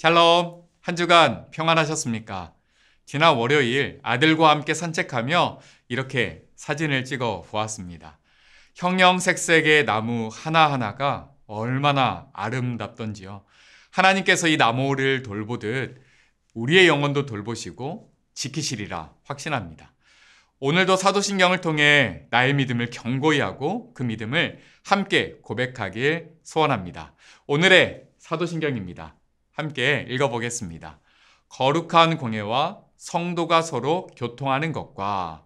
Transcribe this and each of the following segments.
샬롬, 한 주간 평안하셨습니까? 지난 월요일 아들과 함께 산책하며 이렇게 사진을 찍어 보았습니다. 형형색색의 나무 하나하나가 얼마나 아름답던지요. 하나님께서 이 나무를 돌보듯 우리의 영혼도 돌보시고 지키시리라 확신합니다. 오늘도 사도신경을 통해 나의 믿음을 견고히 하고 그 믿음을 함께 고백하길 소원합니다. 오늘의 사도신경입니다. 함께 읽어보겠습니다. 거룩한 공회와 성도가 서로 교통하는 것과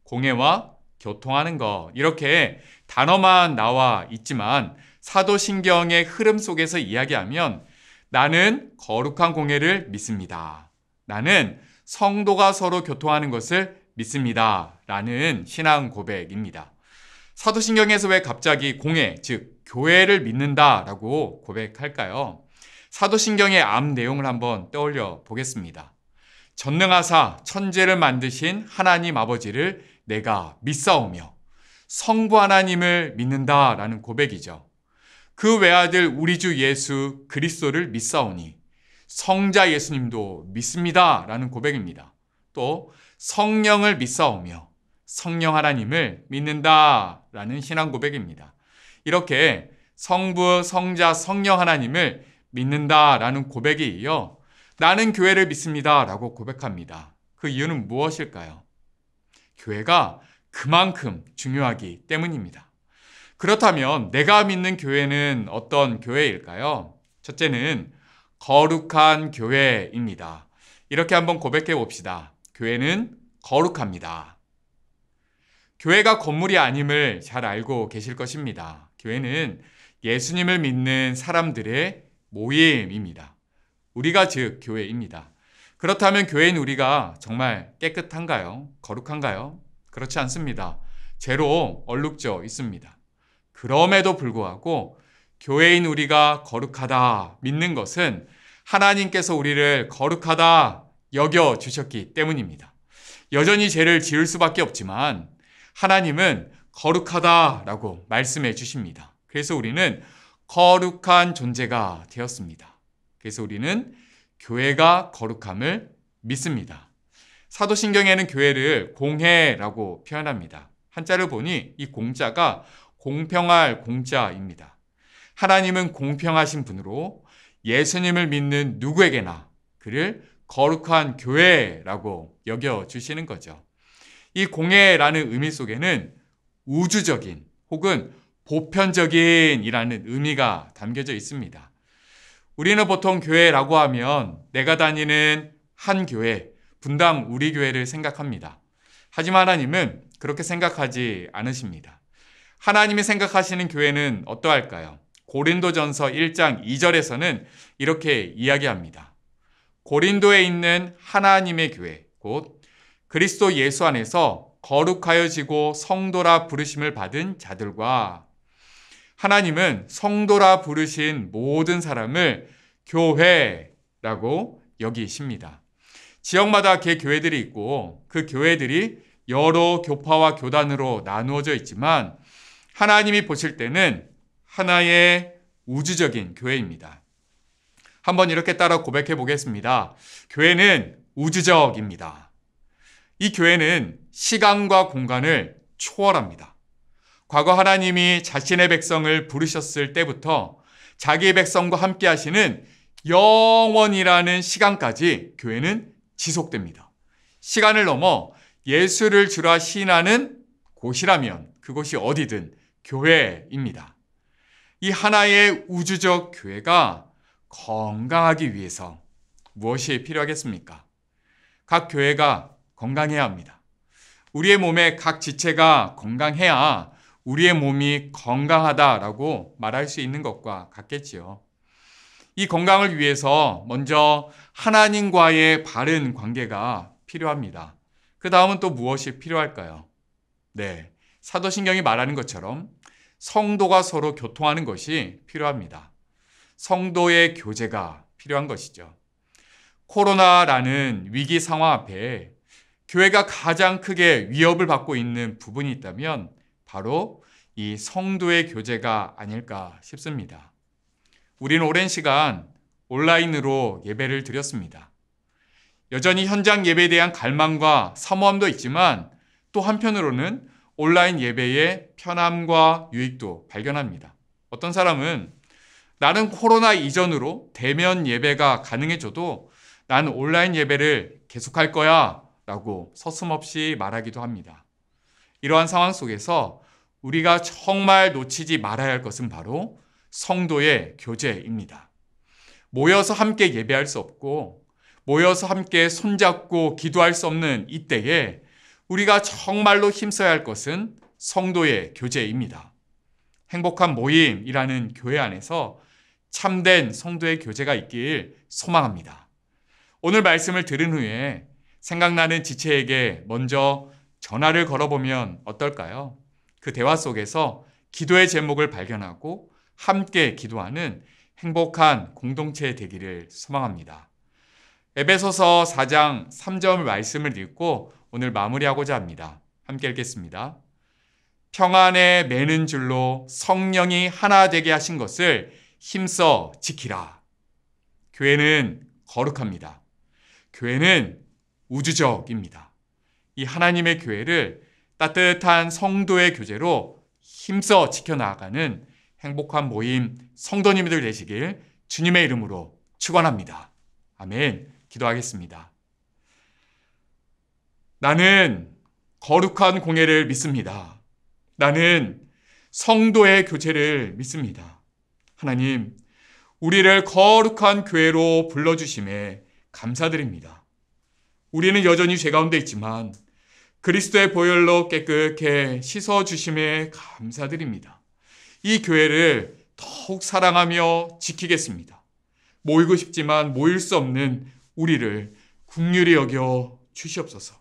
공회와 교통하는 것, 이렇게 단어만 나와 있지만 사도신경의 흐름 속에서 이야기하면 나는 거룩한 공회를 믿습니다. 나는 성도가 서로 교통하는 것을 믿습니다. 라는 신앙 고백입니다. 사도신경에서 왜 갑자기 공회, 즉 교회를 믿는다라고 고백할까요? 사도신경의 앞 내용을 한번 떠올려 보겠습니다. 전능하사 천지를 만드신 하나님 아버지를 내가 믿사오며 성부 하나님을 믿는다라는 고백이죠. 그 외아들 우리 주 예수 그리스도를 믿사오니 성자 예수님도 믿습니다라는 고백입니다. 또 성령을 믿사오며 성령 하나님을 믿는다라는 신앙 고백입니다. 이렇게 성부, 성자, 성령 하나님을 믿는다라는 고백에 이어 나는 교회를 믿습니다라고 고백합니다. 그 이유는 무엇일까요? 교회가 그만큼 중요하기 때문입니다. 그렇다면 내가 믿는 교회는 어떤 교회일까요? 첫째는 거룩한 교회입니다. 이렇게 한번 고백해 봅시다. 교회는 거룩합니다. 교회가 건물이 아님을 잘 알고 계실 것입니다. 교회는 예수님을 믿는 사람들의 모임입니다. 우리가 즉 교회입니다. 그렇다면 교회인 우리가 정말 깨끗한가요? 거룩한가요? 그렇지 않습니다. 죄로 얼룩져 있습니다. 그럼에도 불구하고 교회인 우리가 거룩하다 믿는 것은 하나님께서 우리를 거룩하다 여겨주셨기 때문입니다. 여전히 죄를 지을 수밖에 없지만 하나님은 거룩하다라고 말씀해 주십니다. 그래서 우리는 거룩한 존재가 되었습니다. 그래서 우리는 교회가 거룩함을 믿습니다. 사도신경에는 교회를 공회라고 표현합니다. 한자를 보니 이 공자가 공평할 공자입니다. 하나님은 공평하신 분으로 예수님을 믿는 누구에게나 그를 거룩한 교회라고 여겨주시는 거죠. 이 공회라는 의미 속에는 우주적인 혹은 보편적인 이라는 의미가 담겨져 있습니다. 우리는 보통 교회라고 하면 내가 다니는 한 교회, 분당 우리 교회를 생각합니다. 하지만 하나님은 그렇게 생각하지 않으십니다. 하나님이 생각하시는 교회는 어떠할까요? 고린도전서 1장 2절에서는 이렇게 이야기합니다. 고린도에 있는 하나님의 교회, 곧 그리스도 예수 안에서 거룩하여지고 성도라 부르심을 받은 자들과 하나님은 성도라 부르신 모든 사람을 교회라고 여기십니다. 지역마다 교회들이 있고 그 교회들이 여러 교파와 교단으로 나누어져 있지만 하나님이 보실 때는 하나의 우주적인 교회입니다. 한번 이렇게 따라 고백해 보겠습니다. 교회는 우주적입니다. 이 교회는 시간과 공간을 초월합니다. 과거 하나님이 자신의 백성을 부르셨을 때부터 자기의 백성과 함께 하시는 영원이라는 시간까지 교회는 지속됩니다. 시간을 넘어 예수를 주라 시인하는 곳이라면 그곳이 어디든 교회입니다. 이 하나의 우주적 교회가 건강하기 위해서 무엇이 필요하겠습니까? 각 교회가 건강해야 합니다. 우리의 몸의 각 지체가 건강해야 우리의 몸이 건강하다라고 말할 수 있는 것과 같겠지요. 이 건강을 위해서 먼저 하나님과의 바른 관계가 필요합니다. 그 다음은 또 무엇이 필요할까요? 네, 사도신경이 말하는 것처럼 성도가 서로 교통하는 것이 필요합니다. 성도의 교제가 필요한 것이죠. 코로나라는 위기 상황 앞에 교회가 가장 크게 위협을 받고 있는 부분이 있다면 바로 이 성도의 교제가 아닐까 싶습니다. 우리는 오랜 시간 온라인으로 예배를 드렸습니다. 여전히 현장 예배에 대한 갈망과 사모함도 있지만 또 한편으로는 온라인 예배의 편함과 유익도 발견합니다. 어떤 사람은 나는 코로나 이전으로 대면 예배가 가능해져도 나는 온라인 예배를 계속할 거야 라고 서슴없이 말하기도 합니다. 이러한 상황 속에서 우리가 정말 놓치지 말아야 할 것은 바로 성도의 교제입니다. 모여서 함께 예배할 수 없고 모여서 함께 손잡고 기도할 수 없는 이때에 우리가 정말로 힘써야 할 것은 성도의 교제입니다. 행복한 모임이라는 교회 안에서 참된 성도의 교제가 있길 소망합니다. 오늘 말씀을 들은 후에 생각나는 지체에게 먼저 전화를 걸어보면 어떨까요? 그 대화 속에서 기도의 제목을 발견하고 함께 기도하는 행복한 공동체 되기를 소망합니다. 에베소서 4장 3절 말씀을 읽고 오늘 마무리하고자 합니다. 함께 읽겠습니다. 평안에 매는 줄로 성령이 하나 되게 하신 것을 힘써 지키라. 교회는 거룩합니다. 교회는 우주적입니다. 이 하나님의 교회를 따뜻한 성도의 교제로 힘써 지켜나가는 행복한 모임 성도님들 되시길 주님의 이름으로 축원합니다. 아멘. 기도하겠습니다. 나는 거룩한 공예를 믿습니다. 나는 성도의 교제를 믿습니다. 하나님, 우리를 거룩한 교회로 불러주심에 감사드립니다. 우리는 여전히 죄 가운데 있지만 그리스도의 보혈로 깨끗게 씻어주심에 감사드립니다. 이 교회를 더욱 사랑하며 지키겠습니다. 모이고 싶지만 모일 수 없는 우리를 긍휼히 여겨 주시옵소서.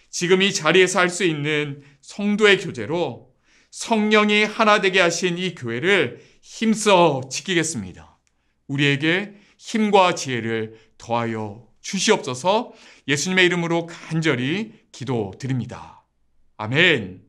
지금 이 자리에서 할 수 있는 성도의 교제로 성령이 하나 되게 하신 이 교회를 힘써 지키겠습니다. 우리에게 힘과 지혜를 더하여 주시옵소서. 예수님의 이름으로 간절히 기도드립니다. 아멘.